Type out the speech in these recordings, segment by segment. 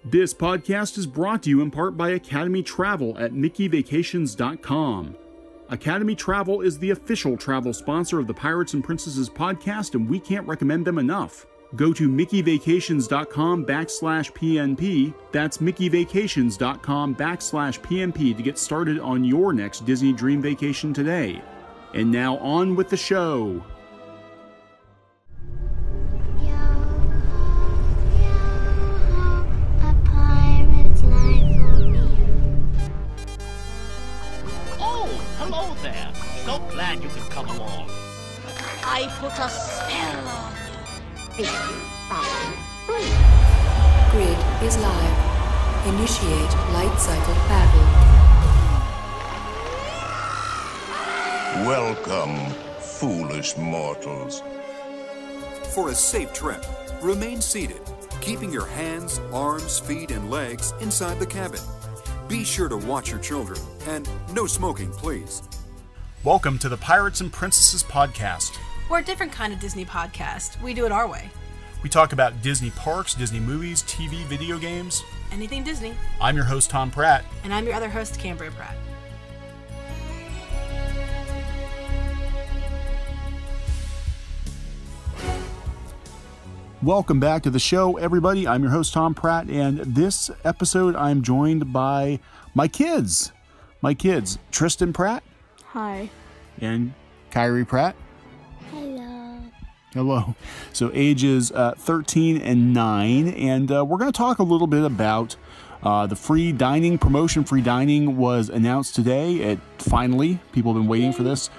This podcast is brought to you in part by Academy Travel at MickeyVacations.com. Academy Travel is the official travel sponsor of the Pirates and Princesses podcast, and we can't recommend them enough. Go to MickeyVacations.com/PNP. That's MickeyVacations.com/PNP to get started on your next Disney dream vacation today. And now on with the show. Hello there. So glad you could come along. I put a spell on you. Grid is live. Initiate light cycle battle. Welcome, foolish mortals. For a safe trip, remain seated, keeping your hands, arms, feet, and legs inside the cabin. Be sure to watch your children, and no smoking, please. Welcome to the Pirates and Princesses podcast. We're a different kind of Disney podcast. We do it our way. We talk about Disney parks, Disney movies, TV, video games. Anything Disney. I'm your host, Tom Pratt. And I'm your other host, Kam Pratt. Welcome back to the show, everybody. I'm your host, Tom Pratt, and this episode I'm joined by my kids. Tristan Pratt. Hi. And Kyrie Pratt. Hello. So ages 13 and 9, and we're going to talk a little bit about the free dining promotion. Free dining was announced today. Finally, people have been waiting for this.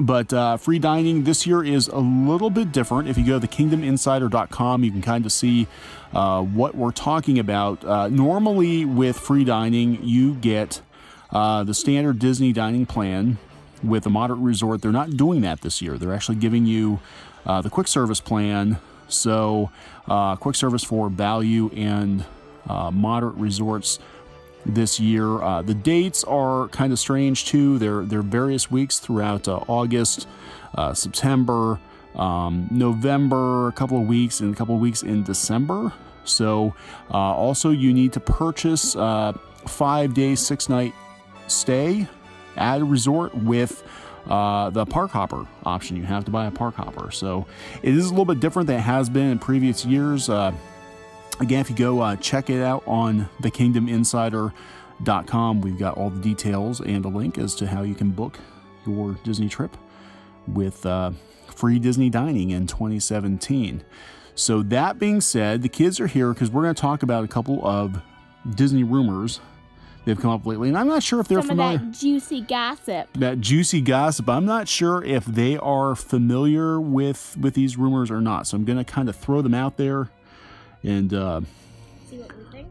But free dining this year is a little bit different. If you go to thekingdominsider.com, you can kind of see what we're talking about. Normally with free dining, you get the standard Disney dining plan with a moderate resort. They're not doing that this year. They're actually giving you the quick service plan. So quick service for value and moderate resorts this year. The dates are kind of strange too. They're various weeks throughout August, September, November, a couple of weeks, and a couple of weeks in December. So also you need to purchase 5-day, 6-night stay at a resort with the park hopper option. You have to buy a park hopper. So it is a little bit different than it has been in previous years. Again, if you go check it out on thekingdominsider.com, we've got all the details and a link as to how you can book your Disney trip with free Disney dining in 2017. So that being said, the kids are here because we're going to talk about a couple of Disney rumors that have come up lately. And I'm not sure if they're familiar. Some of that juicy gossip. That juicy gossip. I'm not sure if they are familiar with these rumors or not. So I'm going to kind of throw them out there. And see what we think.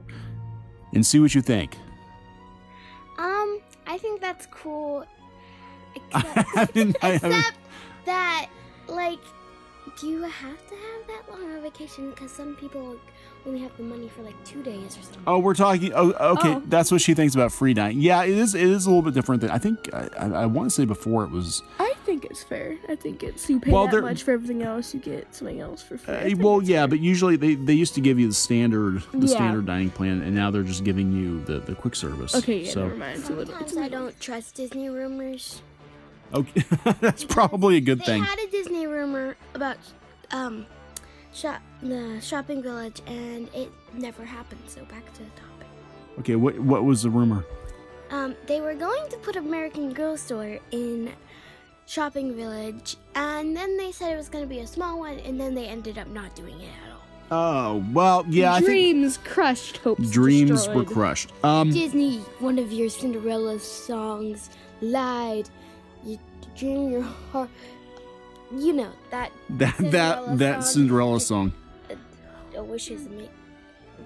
And see what you think. I think that's cool. Except that, like, do you have to have that long of a vacation? Because some people only have the money for like 2 days or something. Oh, we're talking. Oh, okay. Oh. That's what she thinks about free dining. Yeah, it is. It is a little bit different than I think. I want to say before it was. I think it's fair. I think it's you pay that much for everything else, you get something else for free. Well, yeah, but usually they used to give you the standard dining plan, and now they're just giving you the quick service. Okay, yeah, so, never mind. Sometimes I don't trust Disney rumors. Okay, that's probably a good thing. They had a Disney rumor about the shopping village, and it never happened. So back to the topic. Okay, what was the rumor? They were going to put American Girl store in shopping village, and then they said it was going to be a small one, and then they ended up not doing it at all. Oh, well, yeah. Dreams crushed, hopes Dreams destroyed. were crushed. Disney, one of your Cinderella songs, lied. You dream your heart. You know that Cinderella song. A wish is a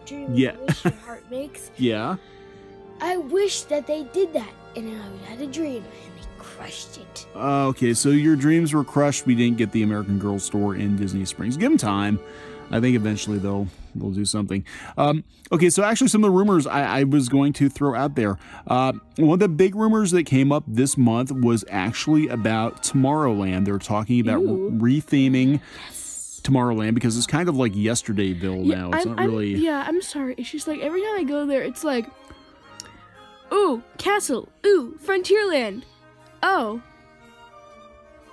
dream. Yeah. A wish your heart makes. Yeah. I wish that they did that, and I had a dream, and they crushed it. Okay, so your dreams were crushed. We didn't get the American Girl store in Disney Springs. Give them time. I think eventually they'll do something. Okay, so actually some of the rumors I was going to throw out there. One of the big rumors that came up this month was actually about Tomorrowland. They're talking about retheming Tomorrowland because it's kind of like Yesterdayville now. It's not really. Yeah, I'm sorry. It's just like every time I go there, it's like, ooh, castle. Ooh, Frontierland. Oh,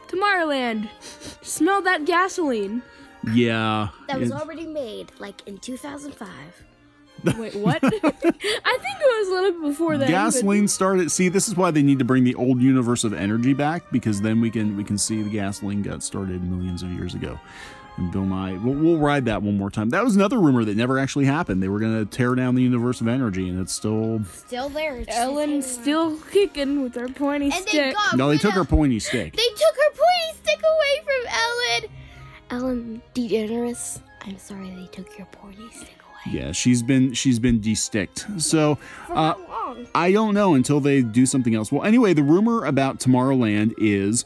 Tomorrowland. Smell that gasoline. Yeah. That was already made, like in 2005. Wait, what? I think it was a little bit before that. Gasoline started. See, this is why they need to bring the old universe of energy back, because then we can see the gasoline got started millions of years ago. And Bill Nye, we'll ride that one more time. That was another rumor that never actually happened. They were going to tear down the universe of energy, and it's still there. Ellen's still kicking with her pointy stick. No, they took her pointy stick. They took her pointy stick away from Ellen. Ellen DeGeneres, I'm sorry they took your pointy stick away. Yeah, she's been de-sticked. So I don't know until they do something else. Well, anyway, the rumor about Tomorrowland is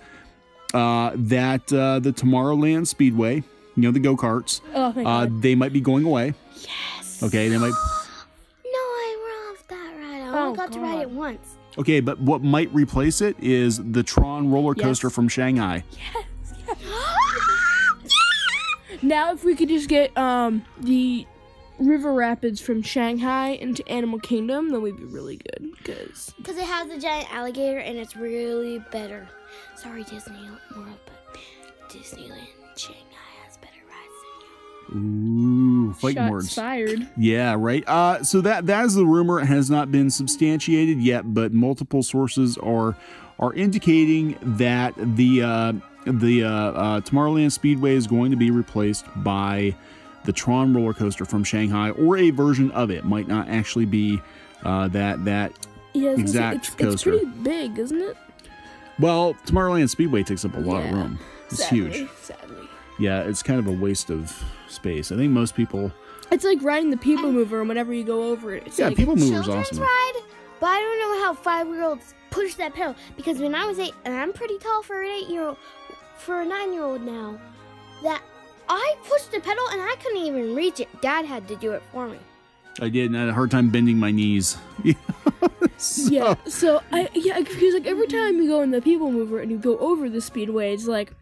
that the Tomorrowland Speedway, you know, the go-karts, they might be going away. Yes. Okay, they might. No, I loved that ride. I only got to ride it once. Okay, but what might replace it is the Tron roller coaster from Shanghai. Yes. Now, if we could just get the River Rapids from Shanghai into Animal Kingdom, then we'd be really good. Because it has a giant alligator and it's really better. Sorry, Disney World, but Disneyland Shanghai has better rides than you. Ooh, fighting words. Shots fired. Yeah, right. So that is the rumor. It has not been substantiated yet, but multiple sources are indicating that the Tomorrowland Speedway is going to be replaced by the Tron roller coaster from Shanghai, or a version of it. Might not actually be that exact coaster. It's pretty big, isn't it? Well, Tomorrowland Speedway takes up a lot of room. It's huge. Sadly. Yeah, it's kind of a waste of space. I think most people. It's like riding the People Mover, and whenever you go over it, it's like People Mover is awesome. Ride, but I don't know how 5-year-olds push that pedal, because when I was 8, and I'm pretty tall for an 8-year-old, for a 9-year-old now, that I pushed the pedal and I couldn't even reach it. Dad had to do it for me. I did, and I had a hard time bending my knees. because like every time you go in the People Mover and you go over the Speedway, it's like,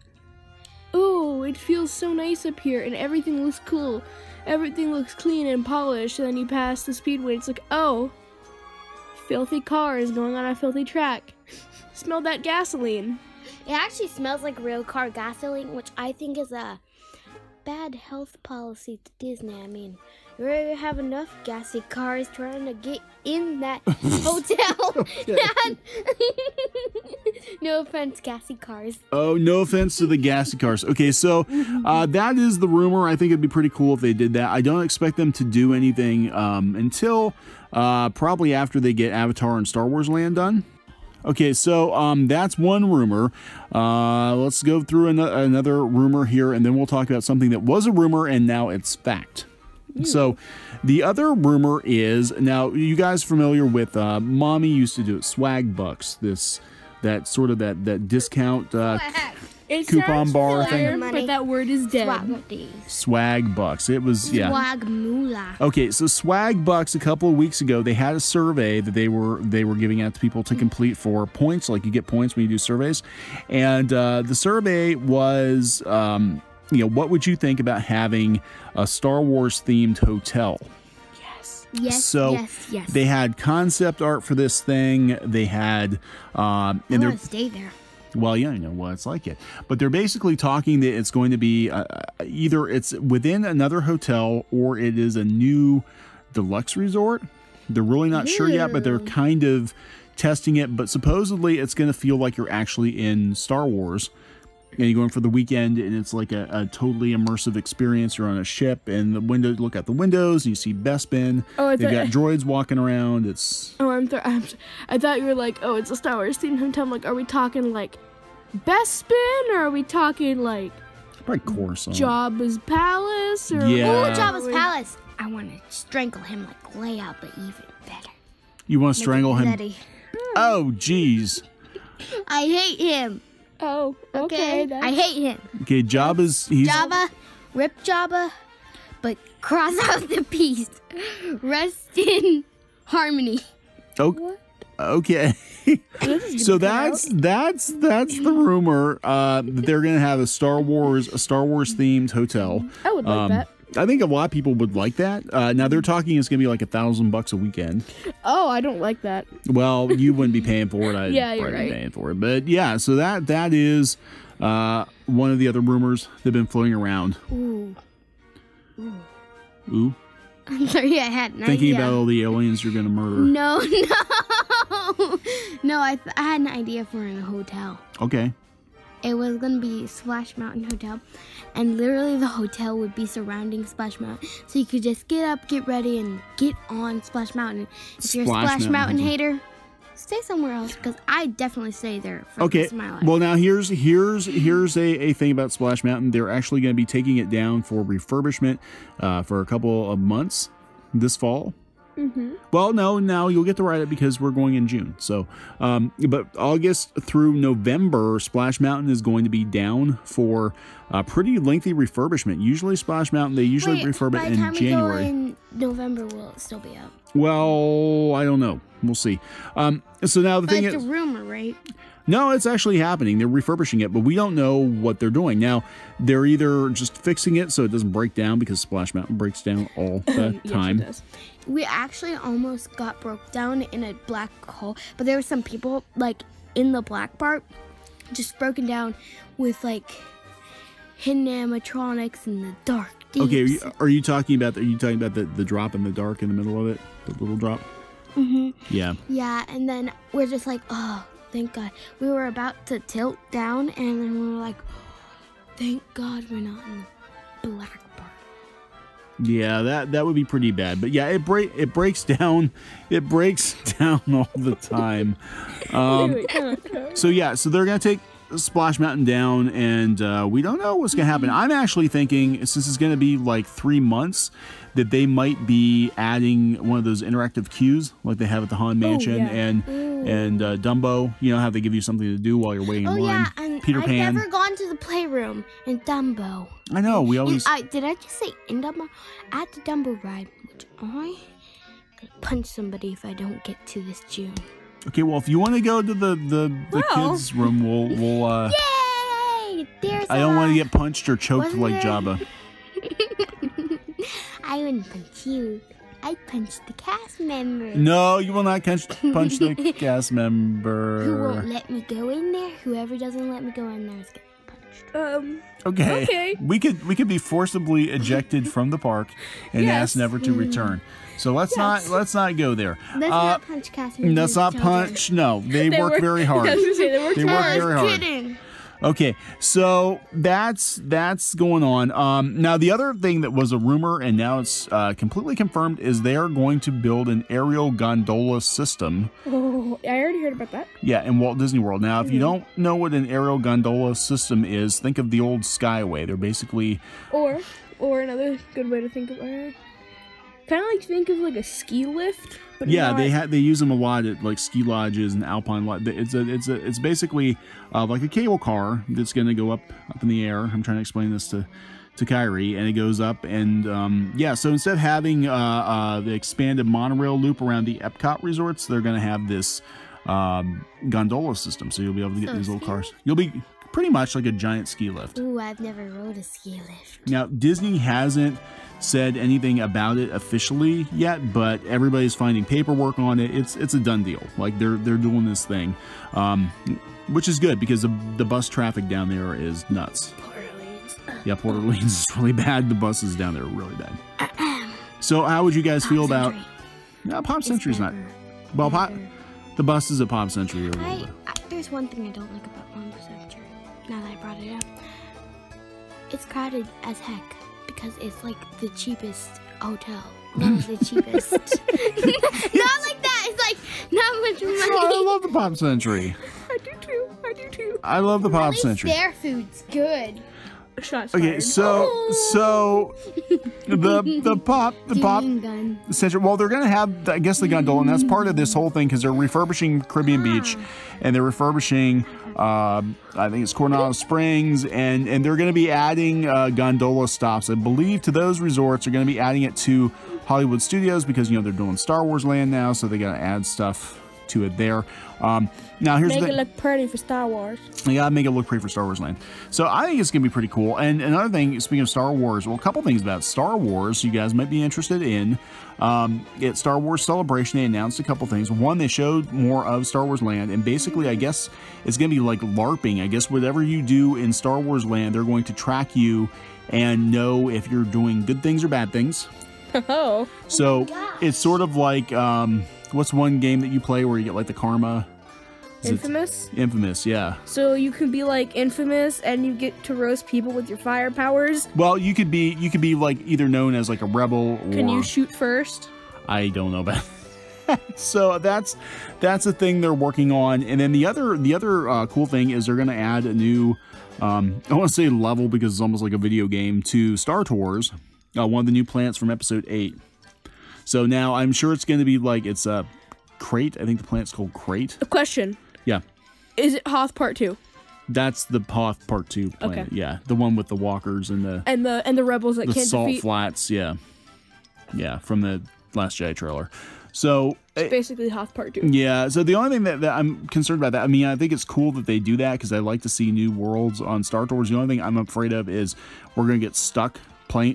oh, it feels so nice up here, and everything looks cool. Everything looks clean and polished, and then you pass the Speedway, it's like, oh, filthy cars going on a filthy track. Smell that gasoline. It actually smells like real car gasoline, which I think is a bad health policy to Disney. I mean, you already have enough gassy cars trying to get in that hotel. No offense, gassy cars. Oh, no offense to the gassy cars. Okay, so that is the rumor. I think it'd be pretty cool if they did that. I don't expect them to do anything until probably after they get Avatar and Star Wars Land done. Okay, so that's one rumor. Let's go through another rumor here, and then we'll talk about something that was a rumor and now it's fact. So the other rumor is, now you guys familiar with Mommy used to do it, Swag Bucks, that sort of that discount coupon bar thing. But that word is dead. Swag Bucks. It was, yeah. Swag moolah. Okay, so Swag Bucks, a couple of weeks ago, they had a survey that they were giving out to people to complete for points. Like, you get points when you do surveys. And the survey was, what would you think about having a Star Wars themed hotel? Yes, so yes. They had concept art for this thing. They had, I want to stay there. Well, yeah, I know what it's like it. But they're basically talking that it's going to be either it's within another hotel or it is a new deluxe resort. They're really not sure yet, but they're kind of testing it. But supposedly it's going to feel like you're actually in Star Wars. And you go in for the weekend, and it's like a totally immersive experience. You're on a ship, and look out the windows, and you see Bespin. They've got droids walking around. It's. Oh, I thought you were like, oh, it's a Star Wars themed hotel. I'm like, are we talking like Bespin, or are we talking like probably Coruscant, Jabba's palace? Or yeah, Jabba's palace. I want to strangle him like Leia, but even better. You want to strangle him? Oh, jeez. I hate him. Oh, okay. I hate him. Okay, Jabba's... Jabba, rip Jabba, but cross out the piece. Rest in harmony. Oh, Okay. So that's the rumor that they're going to have a Star Wars themed hotel. I would like that. I think a lot of people would like that. Now they're talking it's going to be like $1,000 a weekend. Oh, I don't like that. Well, you wouldn't be paying for it. I'd you're right. be paying for it. But yeah, so that is one of the other rumors that have been floating around. Ooh. Ooh. I'm sorry, I had an Thinking idea. about all the aliens you're going to murder. No. No, I had an idea for a hotel. Okay. It was going to be Splash Mountain Hotel, and literally the hotel would be surrounding Splash Mountain. So you could just get up, get ready, and get on Splash Mountain. If you're a Splash Mountain hater, stay somewhere else, because I definitely stay there for the rest of my life. Well, now here's a thing about Splash Mountain. They're actually going to be taking it down for refurbishment for a couple of months this fall. Mm-hmm. Well, no, now you'll get to ride it because we're going in June. So, but August through November, Splash Mountain is going to be down for a pretty lengthy refurbishment. Usually Splash Mountain, they usually refurb it in January. By the time we go in November, will it still be up? Well, I don't know. We'll see. So now the thing is, it's a rumor, right? no, it's actually happening. They're refurbishing it, but we don't know what they're doing. Now, they're either just fixing it so it doesn't break down, because Splash Mountain breaks down all the time. Yes, it does. We actually almost got broke down in a black hole, but there were some people, like, in the black part, just broken down with, like, hidden animatronics in the dark. Okay, are you talking about the drop in the dark in the middle of it? The little drop? Mm-hmm. Yeah. Yeah, and then we're just like, oh, thank God. We were about to tilt down, and then we were like, thank God we're not in the black part. Yeah, that would be pretty bad. But yeah, it breaks down. It breaks down all the time. So yeah, so they're gonna take Splash Mountain down, and we don't know what's gonna happen. I'm actually thinking, since it's gonna be like 3 months, that they might be adding one of those interactive queues like they have at the Haunted Mansion and Dumbo. You know how they give you something to do while you're waiting in line. Yeah, and Peter Pan. I've never gone to the playroom in Dumbo. I know, we always. Did I just say in Dumbo? At the Dumbo ride, which I'm gonna punch somebody if I don't get to this June. Okay, well, if you want to go to the kids' room, we'll Yay! There's I don't want to get punched or choked like Jabba. I wouldn't punch you. I'd punch the cast member. No, you will not punch the cast member. Who won't let me go in there? Whoever doesn't let me go in there is getting punched. Okay. We could be forcibly ejected from the park and asked never to return. So let's not go there. Let's not punch cast members. Let's not punch. No, they work very hard. I was gonna say, they work very hard. Kidding. Okay, so that's going on. Now, the other thing that was a rumor, and now it's completely confirmed, is they are going to build an aerial gondola system. Oh, I already heard about that. Yeah, in Walt Disney World. Now, if you don't know what an aerial gondola system is, think of the old Skyway. They're basically... Or another good way to think about it, kind of like think of like a ski lift. But yeah, they use them a lot at like ski lodges and alpine lodge. It's basically like a cable car that's going to go up in the air. I'm trying to explain this to Kyrie, and it goes up, and yeah. So instead of having the expanded monorail loop around the Epcot resorts, they're going to have this gondola system. So you'll be able to get these little cars. You'll be pretty much like a giant ski lift. Ooh, I've never rode a ski lift. Now, Disney hasn't said anything about it officially yet, but everybody's finding paperwork on it. It's a done deal. Like they're doing this thing, which is good because the bus traffic down there is nuts. Port Orleans. Yeah, Port Orleans is really bad. The buses down there are really bad. So how would you guys feel about... No, Pop Century's not... Well, the buses at Pop Century are a little bit... There's one thing I don't like about Pop Century, now that I brought it up. It's crowded as heck because it's like the cheapest hotel. One of the cheapest. Not like that. It's like not much money. I love the Pop Century. I do too. I love the Pop Century. Their food's good. Shots Okay, fired. so the Pop Century. Well, they're gonna have, I guess, the gondola, and that's part of this whole thing because they're refurbishing Caribbean Beach, and they're refurbishing, I think it's Coronado Springs, and they're gonna be adding gondola stops. I believe to those resorts. They're gonna be adding it to Hollywood Studios because they're doing Star Wars Land now, so they gotta add stuff to it there. Now here's Make it look pretty for Star Wars. Yeah, make it look pretty for Star Wars Land. So I think it's going to be pretty cool. And another thing, speaking of Star Wars, well, a couple things about Star Wars you guys might be interested in. At Star Wars Celebration, they announced a couple things. One, they showed more of Star Wars Land, and basically, I guess it's going to be like LARPing. I guess whatever you do in Star Wars Land, they're going to track you and know if you're doing good things or bad things. Oh. So it's sort of like, what's one game that you play where you get like the karma? Infamous? Infamous, yeah. So you can be like Infamous and you get to roast people with your fire powers? Well, you could be like either known as like a rebel or... Can you shoot first? I don't know about that. So that's a thing they're working on. And then the other cool thing is they're going to add a new, I want to say level because it's almost like a video game, to Star Tours. One of the new planets from episode 8. So now I'm sure it's going to be like, it's a Crate. I think the planet's called Crate. A question. Yeah. Is it Hoth Part 2? That's the Hoth Part 2 planet. Okay. Yeah. The one with the walkers and the rebels that the can't salt defeat. flats. Yeah. Yeah. From the Last Jedi trailer. So it's basically Hoth Part 2. Yeah. So the only thing that I'm concerned about that, I mean, I think it's cool that they do that because I like to see new worlds on Star Tours. The only thing I'm afraid of is we're going to get stuck playing,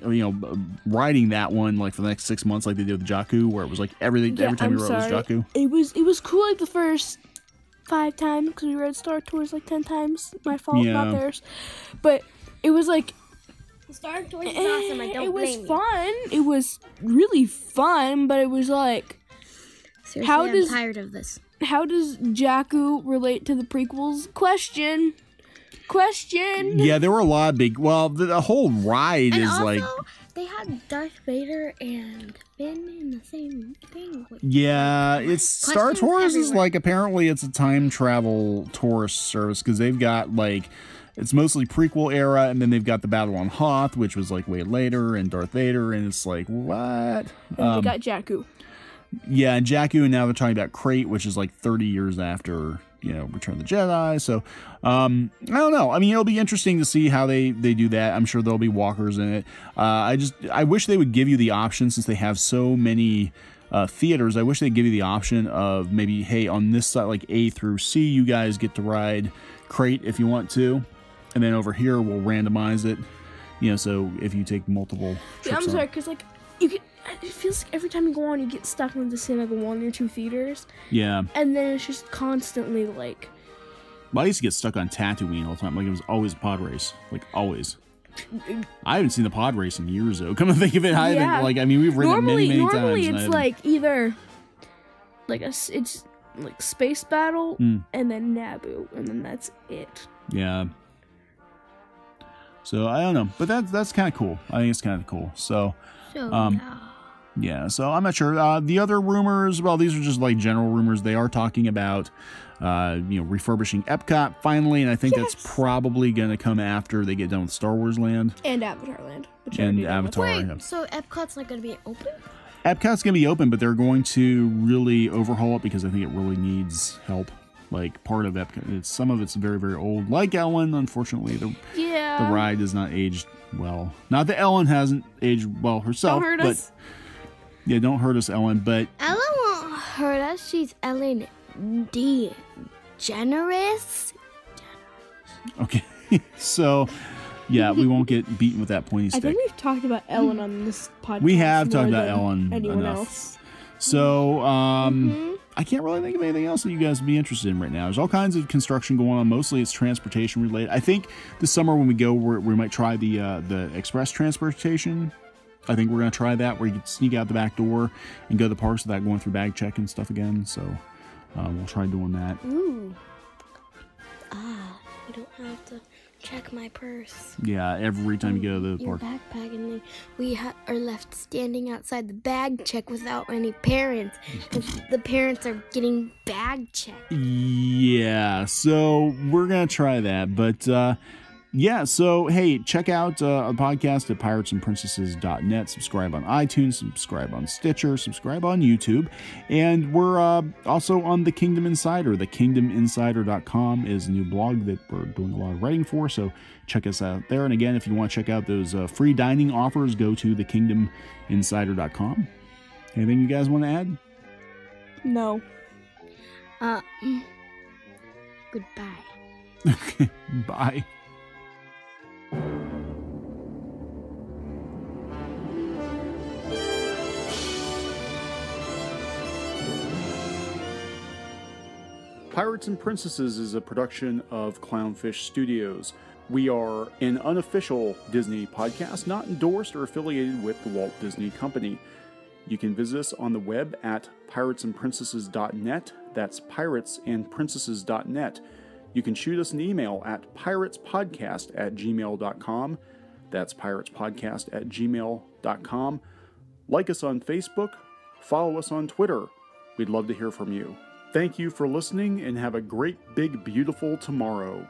riding that one like for the next 6 months, like they did with Jakku, where it was like every time you rode was Jakku. It was cool like the first 5 times because we rode Star Tours like 10 times. My fault, not theirs. But it was like Star Tours is awesome. I don't It was blame you. fun. It was really fun, but it was like, Seriously, I'm tired of this. How does Jakku relate to the prequels? Question. Yeah, there were a lot of big. Well, the whole ride And is also, like. they had Darth Vader and Finn in the same thing. Yeah, it's Star Tours is everywhere. like, apparently it's a time travel tourist service because they've got like, it's mostly prequel era, and then they've got the Battle on Hoth, which was like way later, and Darth Vader, and it's like, what? And we got Jakku. Yeah, and Jakku, and now they're talking about Crate, which is like 30 years after, Return of the Jedi. So, I don't know. I mean, it'll be interesting to see how they do that. I'm sure there'll be walkers in it. I wish they would give you the option, since they have so many theaters. I wish they'd give you the option of maybe, hey, on this side, like A through C, you guys get to ride Crate if you want to. And then over here, we'll randomize it. So if you take multiple trips. Yeah, I'm sorry, because like, it feels like every time you go on, you get stuck in the same like 1 or 2 theaters. Yeah. And then it's just constantly like. Well, I used to get stuck on Tatooine all the time. Like, it was always a pod race. Like, always. I haven't seen the pod race in years, though. Come to think of it, I haven't. We've ridden it many times. Normally, it's like either like it's like Space Battle and then Naboo, and then that's it. Yeah. So I don't know, but that's kind of cool. I think it's kind of cool. So. Yeah, so I'm not sure. The other rumors, well, these are just like general rumors. They are talking about, refurbishing Epcot finally, and I think that's probably going to come after they get done with Star Wars Land. And Avatar Land. And Avatar. Wait, so Epcot's not going to be open? Epcot's going to be open, but they're going to really overhaul it because I think it really needs help. Like, part of Epcot, some of it's very, very old. Like Ellen, unfortunately, the ride has not aged well. Not that Ellen hasn't aged well herself. Don't hurt us. Yeah, don't hurt us, Ellen. But Ellen won't hurt us. She's Ellen DeGeneres. Okay, so yeah, we won't get beaten with that pointy stick. I think we've talked about Ellen on this podcast. We have talked about than Ellen anyone enough. Else. So I can't really think of anything else that you guys would be interested in right now. There's all kinds of construction going on. Mostly it's transportation related. I think this summer when we go, we might try the express transportation. I think we're going to try that, where you can sneak out the back door and go to the parks without going through bag check and stuff again. So we'll try doing that. Ooh. You don't have to check my purse. Yeah, every time you go to the Your park. backpack, and then we are left standing outside the bag check without any parents. The parents are getting bag checked. Yeah, so we're going to try that. But yeah, so hey, check out a podcast at piratesandprincesses.net. Subscribe on iTunes, subscribe on Stitcher, subscribe on YouTube. And we're also on The Kingdom Insider. TheKingdomInsider.com is a new blog that we're doing a lot of writing for, so check us out there. And again, if you want to check out those free dining offers, go to TheKingdomInsider.com. Anything you guys want to add? No. Goodbye. Okay, bye. Pirates and Princesses is a production of Clownfish Studios. We are an unofficial Disney podcast, not endorsed or affiliated with the Walt Disney Company. You can visit us on the web at piratesandprincesses.net. That's piratesandprincesses.net. You can shoot us an email at piratespodcast@gmail.com. That's piratespodcast@gmail.com. Like us on Facebook. Follow us on Twitter. We'd love to hear from you. Thank you for listening and have a great, big, beautiful tomorrow.